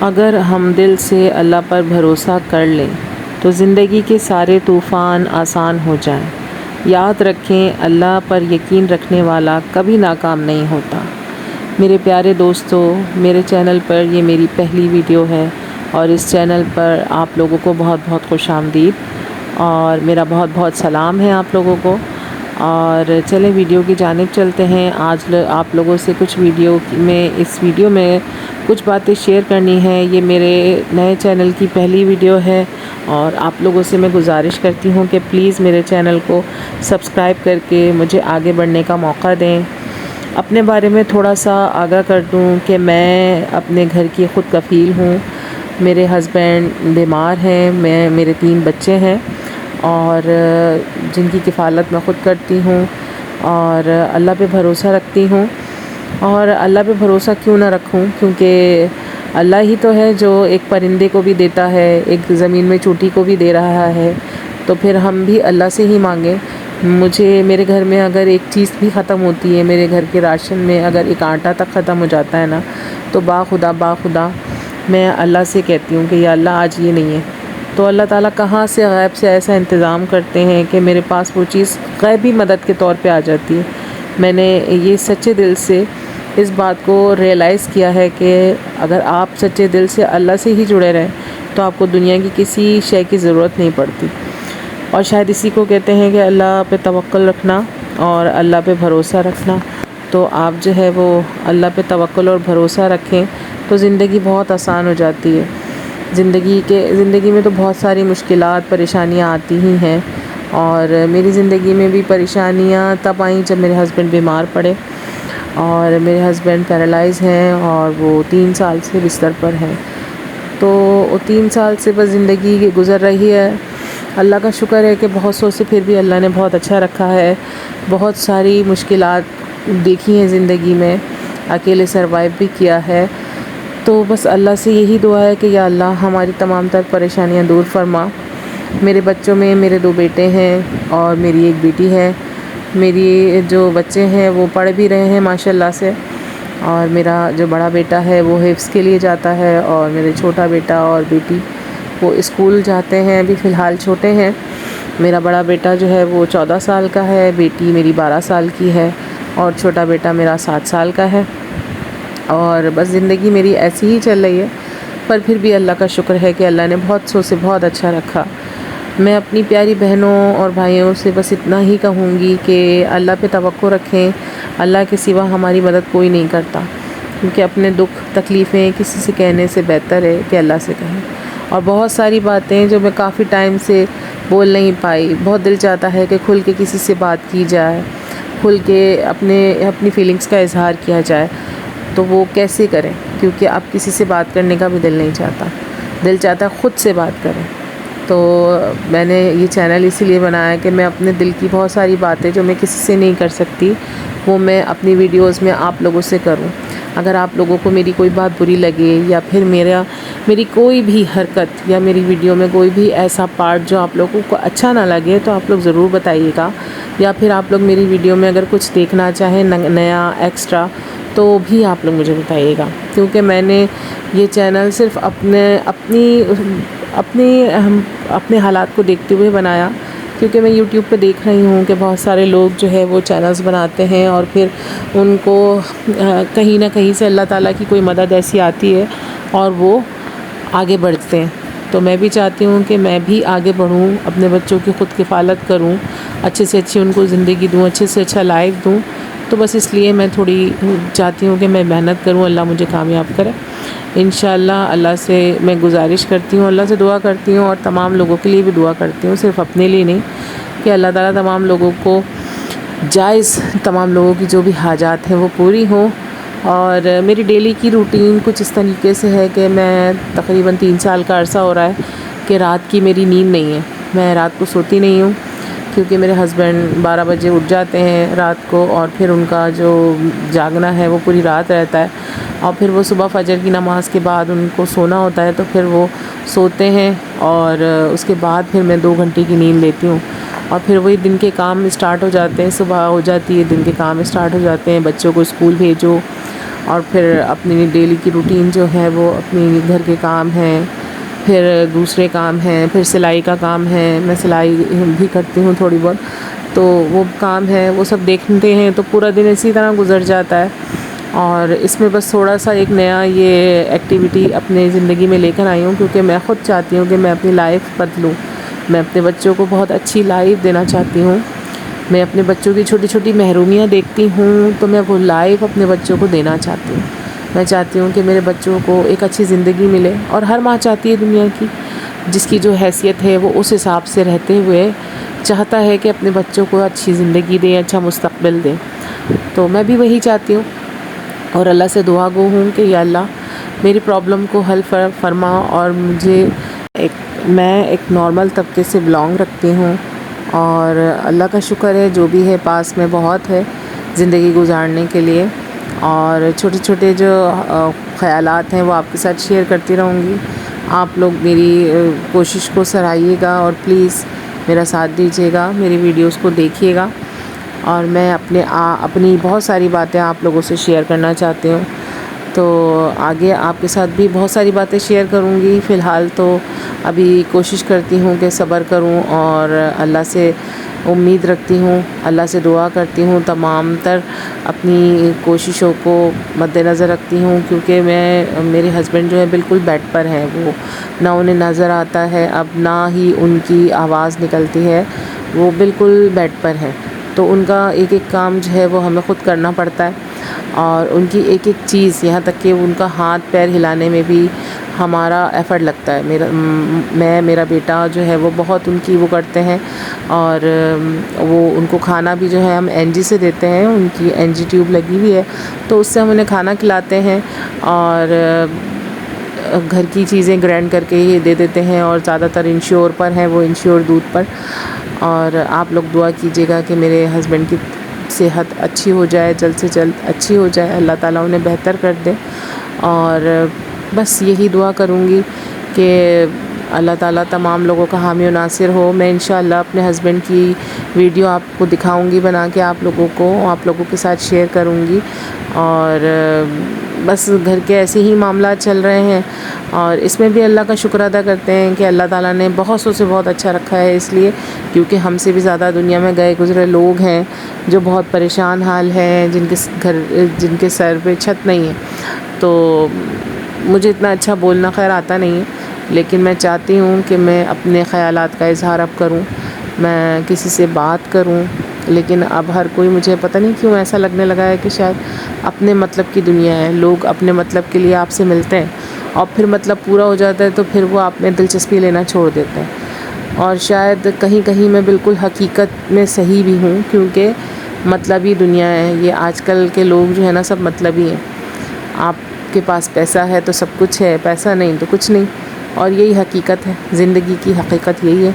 اگر ہم دل سے اللہ پر بھروسہ کر لیں تو زندگی کے سارے طوفان آسان ہو جائیں۔ یاد رکھیں، اللہ پر یقین رکھنے والا کبھی ناکام نہیں ہوتا۔ میرے پیارے دوستو، میرے چینل پر یہ میری پہلی ویڈیو ہے اور اس چینل پر آپ لوگوں کو بہت بہت خوش آمدید اور میرا بہت بہت سلام ہے آپ لوگوں کو۔ اور چلیں ویڈیو کی جانب چلتے ہیں۔ آج آپ لوگوں سے اس ویڈیو میں کچھ باتیں شیئر کرنی ہے۔ یہ میرے نئے چینل کی پہلی ویڈیو ہے اور آپ لوگوں سے میں گزارش کرتی ہوں کہ پلیز میرے چینل کو سبسکرائب کر کے مجھے آگے بڑھنے کا موقع دیں۔ اپنے بارے میں تھوڑا سا آگاہ کر دوں کہ میں اپنے گھر کی خود کفیل ہوں۔ میرے ہسبینڈ بیمار ہیں، میرے 3 بچے ہیں اور جن کی کفالت میں خود کرتی ہوں اور اللہ پہ بھروسہ رکھتی ہوں۔ اور اللہ پہ بھروسہ کیوں نہ رکھوں، کیونکہ اللہ ہی تو ہے جو ایک پرندے کو بھی دیتا ہے، ایک زمین میں چونٹی کو بھی دے رہا ہے، تو پھر ہم بھی اللہ سے ہی مانگیں۔ میرے گھر میں اگر ایک چیز بھی ختم ہوتی ہے، میرے گھر کے راشن میں اگر ایک آٹا تک ختم ہو جاتا ہے نا، تو باخدا میں اللہ سے کہتی ہوں کہ یا اللہ آج یہ نہیں ہے، تو اللہ تعالیٰ کہاں سے غیب سے ایسا انتظام کرتے ہیں کہ میرے پاس وہ چیز غیبی مدد کے طور پہ آ جاتی ہے۔ میں نے یہ سچے دل سے اس بات کو ریئلائز کیا ہے کہ اگر آپ سچے دل سے اللہ سے ہی جڑے رہیں تو آپ کو دنیا کی کسی شے کی ضرورت نہیں پڑتی۔ اور شاید اسی کو کہتے ہیں کہ اللہ پہ توکل رکھنا اور اللہ پہ بھروسہ رکھنا۔ تو آپ جو ہے وہ اللہ پہ توکل اور بھروسہ رکھیں تو زندگی بہت آسان ہو جاتی ہے۔ زندگی میں تو بہت ساری مشکلات پریشانیاں آتی ہی ہیں، اور میری زندگی میں بھی پریشانیاں تب آئیں جب میرے ہسبینڈ بیمار پڑے، اور میرے ہسبینڈ پیرالائز ہیں اور وہ 3 سال سے بستر پر ہیں۔ تو 3 سال سے بس زندگی گزر رہی ہے۔ اللہ کا شکر ہے کہ بہت سو سے پھر بھی اللہ نے بہت اچھا رکھا ہے۔ بہت ساری مشکلات دیکھی ہیں زندگی میں، اکیلے سروائیو بھی کیا ہے۔ تو بس اللہ سے یہی دعا ہے کہ یا اللہ ہماری تمام تر پریشانیاں دور فرما۔ میرے بچوں میں میرے 2 بیٹے ہیں اور میری 1 بیٹی ہے۔ میری جو بچے ہیں وہ پڑھ بھی رہے ہیں ماشاءاللہ سے، اور میرا جو بڑا بیٹا ہے وہ حفظ کے لیے جاتا ہے، اور میرے چھوٹا بیٹا اور بیٹی وہ اسکول جاتے ہیں، ابھی فی الحال چھوٹے ہیں۔ میرا بڑا بیٹا جو ہے وہ 14 سال کا ہے، بیٹی میری 12 سال کی ہے، اور چھوٹا بیٹا میرا 7 سال کا ہے۔ اور بس زندگی میری ایسی ہی چل رہی ہے، پر پھر بھی اللہ کا شکر ہے کہ اللہ نے بہت سو سے بہت اچھا رکھا۔ میں اپنی پیاری بہنوں اور بھائیوں سے بس اتنا ہی کہوں گی کہ اللہ پہ توقع رکھیں۔ اللہ کے سوا ہماری مدد کوئی نہیں کرتا، کیونکہ اپنے دکھ تکلیفیں کسی سے کہنے سے بہتر ہے کہ اللہ سے کہیں۔ اور بہت ساری باتیں جو میں کافی ٹائم سے بول نہیں پائی، بہت دل چاہتا ہے کہ کھل کے کسی سے بات کی جائے، کھل کے اپنی فیلنگز کا اظہار کیا جائے، تو وہ کیسے کریں، کیونکہ اب کسی سے بات کرنے کا بھی دل نہیں چاہتا، دل چاہتا ہے خود سے بات کریں۔ تو میں نے یہ چینل اسی لیے بنایا کہ میں اپنے دل کی بہت ساری باتیں جو میں کسی سے نہیں کر سکتی، وہ میں اپنی ویڈیوز میں آپ لوگوں سے کروں۔ اگر آپ لوگوں کو میری کوئی بات بری لگے، یا پھر میری کوئی بھی حرکت یا میری ویڈیو میں کوئی بھی ایسا پارٹ جو آپ لوگوں کو اچھا نہ لگے، تو آپ لوگ ضرور بتائیے گا، یا پھر آپ لوگ میری ویڈیو میں اگر کچھ دیکھنا چاہیں نیا ایکسٹرا، تو بھی آپ لوگ مجھے بتائیے گا، کیونکہ میں نے یہ چینل صرف اپنے حالات کو دیکھتے ہوئے بنایا، کیونکہ میں یوٹیوب پہ دیکھ رہی ہوں کہ بہت سارے لوگ جو ہے وہ چینلز بناتے ہیں اور پھر ان کو کہیں نہ کہیں سے اللہ تعالیٰ کی کوئی مدد ایسی آتی ہے اور وہ آگے بڑھتے ہیں۔ تو میں بھی چاہتی ہوں کہ میں بھی آگے بڑھوں، اپنے بچوں کی خود کفالت کروں، اچھے سے اچھی ان کو زندگی دوں، اچھے سے اچھا لائف دوں۔ تو بس اس لیے میں تھوڑی چاہتی ہوں کہ میں محنت کروں، اللہ مجھے کامیاب کرے انشاءاللہ۔ اللہ سے میں گزارش کرتی ہوں، اللہ سے دعا کرتی ہوں، اور تمام لوگوں کے لیے بھی دعا کرتی ہوں، صرف اپنے لیے نہیں، کہ اللہ تعالیٰ تمام لوگوں کو تمام لوگوں کی جو بھی حاجات ہیں وہ پوری ہوں۔ اور میری ڈیلی کی روٹین کچھ اس طریقے سے ہے کہ میں تقریباً 3 سال کا عرصہ ہو رہا ہے کہ رات کی میری نیند نہیں ہے، میں رات کو سوتی نہیں ہوں، کیونکہ میرے ہسبینڈ 12 بجے اٹھ جاتے ہیں رات کو، اور پھر ان کا جو جاگنا ہے وہ پوری رات رہتا ہے، اور پھر وہ صبح فجر کی نماز کے بعد ان کو سونا ہوتا ہے، تو پھر وہ سوتے ہیں، اور اس کے بعد پھر میں 2 گھنٹے کی نیند لیتی ہوں، اور پھر وہی دن کے کام اسٹارٹ ہو جاتے ہیں، صبح ہو جاتی ہے، دن کے کام اسٹارٹ ہو جاتے ہیں، بچوں کو اسکول بھیجو، اور پھر اپنی ڈیلی کی روٹین جو ہے وہ اپنی گھر کے کام ہیں، پھر دوسرے کام ہیں، پھر سلائی کا کام ہے، میں سلائی بھی کرتی ہوں تھوڑی بہت، تو وہ کام ہے وہ سب دیکھتے ہیں تو پورا دن اسی طرح گزر جاتا ہے۔ اور اس میں بس تھوڑا سا ایک نیا یہ ایکٹیویٹی اپنے زندگی میں لے کر آئی ہوں، کیونکہ میں خود چاہتی ہوں کہ میں اپنی لائف بدلوں، میں اپنے بچوں کو بہت اچھی لائف دینا چاہتی ہوں۔ میں اپنے بچوں کی چھوٹی چھوٹی محرومیاں دیکھتی ہوں تو میں وہ لائف اپنے بچوں کو دینا چاہتی ہوں۔ میں چاہتی ہوں کہ میرے بچوں کو ایک اچھی زندگی ملے، اور ہر ماں چاہتی ہے دنیا کی جس کی جو حیثیت ہے وہ اس حساب سے رہتے ہوئے چاہتا ہے کہ اپنے بچوں کو اچھی زندگی دے، اچھا مستقبل دے۔ تو میں بھی وہی چاہتی ہوں، اور اللہ سے دعا گو ہوں کہ یا اللہ میری پرابلم کو حل فرما۔ اور میں ایک نارمل طبقے سے بلانگ رکھتی ہوں، اور اللہ کا شکر ہے جو بھی ہے پاس میں بہت ہے زندگی گزارنے کے لیے، اور چھوٹے چھوٹے جو خیالات ہیں وہ آپ کے ساتھ شیئر کرتی رہوں گی۔ آپ لوگ میری کوشش کو سراہیے گا، اور پلیز میرا ساتھ دیجیے گا، میری ویڈیوز کو دیکھیے گا، اور میں اپنی بہت ساری باتیں آپ لوگوں سے شیئر کرنا چاہتی ہوں۔ تو آگے آپ کے ساتھ بھی بہت ساری باتیں شیئر کروں گی، فی الحال تو ابھی کوشش کرتی ہوں کہ صبر کروں، اور اللہ سے امید رکھتی ہوں، اللہ سے دعا کرتی ہوں، تمام تر اپنی کوششوں کو مد نظر رکھتی ہوں، کیونکہ میرے ہسبینڈ جو ہے بالکل بیڈ پر ہیں، وہ نہ انہیں نظر آتا ہے اب، نہ ہی ان کی آواز نکلتی ہے، وہ بالکل بیڈ پر ہیں، تو ان کا ایک ایک کام جو ہے وہ ہمیں خود کرنا پڑتا ہے، اور ان کی ایک ایک چیز، یہاں تک کہ ان کا ہاتھ پیر ہلانے میں بھی ہمارا ایفرٹ لگتا ہے۔ میرا بیٹا جو ہے وہ بہت ان کی وہ کرتے ہیں، اور وہ ان کو کھانا بھی جو ہے ہم این جی سے دیتے ہیں، ان کی این جی ٹیوب لگی ہوئی ہے، تو اس سے ہم انہیں کھانا کھلاتے ہیں، اور گھر کی چیزیں گرینڈ کر کے ہی دے دیتے ہیں، اور زیادہ تر انشور پر ہیں وہ، انشور دودھ پر۔ اور آپ لوگ دعا کیجیے گا کہ میرے ہسبینڈ کی صحت اچھی ہو جائے، جلد سے جلد اچھی ہو جائے، اللہ تعالیٰ انہیں بہتر کر دے۔ اور بس یہی دعا کروں گی کہ اللہ تعالیٰ تمام لوگوں کا حامی و ناصر ہو۔ میں انشاءاللہ اپنے ہسبینڈ کی ویڈیو آپ کو دکھاؤں گی بنا کے، آپ لوگوں کے ساتھ شیئر کروں گی، اور بس گھر کے ایسے ہی معاملات چل رہے ہیں، اور اس میں بھی اللہ کا شکر ادا کرتے ہیں کہ اللہ تعالیٰ نے بہت سے بہت اچھا رکھا ہے، اس لیے کیونکہ ہم سے بھی زیادہ دنیا میں گئے گزرے لوگ ہیں جو بہت پریشان حال ہیں، جن کے سر پہ چھت نہیں ہے۔ تو مجھے اتنا اچھا بولنا خیر آتا نہیں ہے، لیکن میں چاہتی ہوں کہ میں اپنے خیالات کا اظہار اب کروں، میں کسی سے بات کروں، لیکن اب ہر کوئی مجھے پتہ نہیں کیوں ایسا لگنے لگا ہے کہ شاید اپنے مطلب کی دنیا ہے، لوگ اپنے مطلب کے لیے آپ سے ملتے ہیں، اور پھر مطلب پورا ہو جاتا ہے تو پھر وہ آپ میں دلچسپی لینا چھوڑ دیتے ہیں۔ اور شاید کہیں کہیں میں بالکل حقیقت میں صحیح بھی ہوں، کیونکہ مطلبی دنیا ہے یہ، آج کل کے لوگ جو ہے نا سب مطلبی ہیں، آپ کے پاس پیسہ ہے تو سب کچھ ہے، پیسہ نہیں تو کچھ نہیں، اور یہی حقیقت ہے، زندگی کی حقیقت یہی ہے۔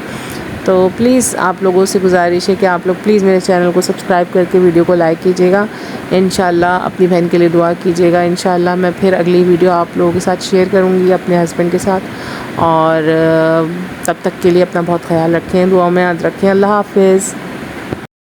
تو پلیز آپ لوگوں سے گزارش ہے کہ آپ لوگ پلیز میرے چینل کو سبسکرائب کر کے ویڈیو کو لائک کیجیے گا، انشاءاللہ اپنی بہن کے لیے دعا کیجیے گا، انشاءاللہ میں پھر اگلی ویڈیو آپ لوگوں کے ساتھ شیئر کروں گی اپنے ہسبینڈ کے ساتھ، اور تب تک کے لیے اپنا بہت خیال رکھیں، دعاؤں میں یاد رکھیں، اللہ حافظ۔